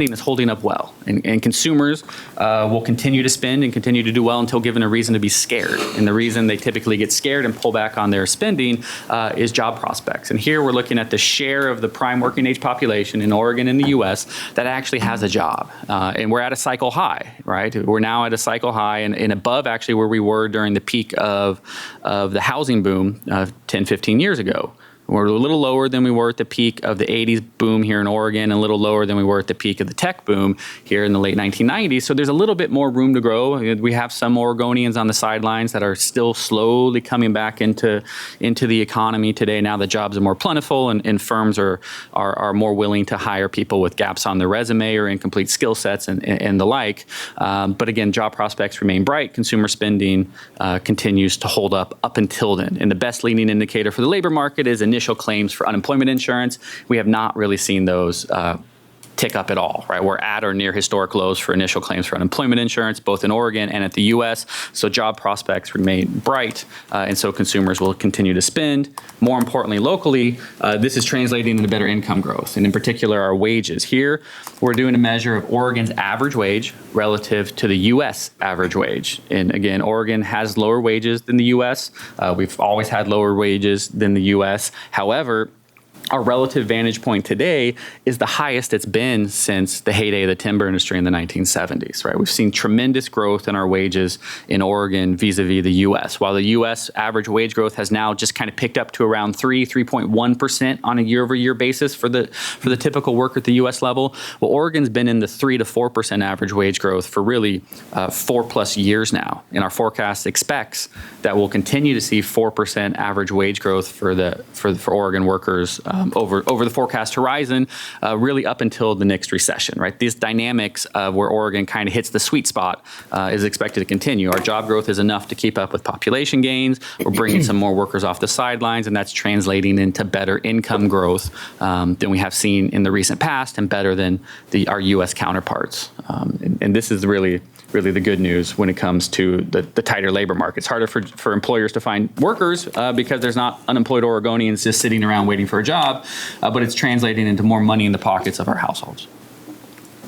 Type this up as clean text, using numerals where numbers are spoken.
is holding up well, and consumers will continue to spend and continue to do well until given a reason to be scared. And the reason they typically get scared and pull back on their spending is job prospects. And here we're looking at the share of the prime working age population in Oregon and the U.S. that actually has a job. And we're at a cycle high, right? We're now at a cycle high and above actually where we were during the peak of the housing boom 10, 15 years ago. We're a little lower than we were at the peak of the 80s boom here in Oregon, and a little lower than we were at the peak of the tech boom here in the late 1990s. So there's a little bit more room to grow. We have some Oregonians on the sidelines that are still slowly coming back into the economy today. Now the jobs are more plentiful, and firms are more willing to hire people with gaps on their resume or incomplete skill sets and the like. But again, job prospects remain bright. Consumer spending continues to hold up until then. And the best leading indicator for the labor market is initial claims for unemployment insurance. We have not really seen those tick up at all, right? We're at or near historic lows for initial claims for unemployment insurance, both in Oregon and at the U.S. So job prospects remain bright, and so consumers will continue to spend. More importantly, locally, this is translating into better income growth, and in particular, our wages. Here, we're doing a measure of Oregon's average wage relative to the U.S. average wage. And again, Oregon has lower wages than the U.S. We've always had lower wages than the U.S. However, our relative vantage point today is the highest it's been since the heyday of the timber industry in the 1970s, right? We've seen tremendous growth in our wages in Oregon vis-a-vis the U.S. While the U.S. average wage growth has now just kind of picked up to around 3.1% on a year-over-year basis for the typical worker at the U.S. level, well, Oregon's been in the 3 to 4% average wage growth for really 4+ years now. And our forecast expects that we'll continue to see 4% average wage growth for Oregon workers over the forecast horizon, really up until the next recession, right? These dynamics of where Oregon kind of hits the sweet spot is expected to continue. Our job growth is enough to keep up with population gains. We're bringing some more workers off the sidelines, and that's translating into better income growth than we have seen in the recent past, and better than our U.S. counterparts. And this is really the good news when it comes to the tighter labor market. It's harder for employers to find workers because there's not unemployed Oregonians just sitting around waiting for a job, but it's translating into more money in the pockets of our households.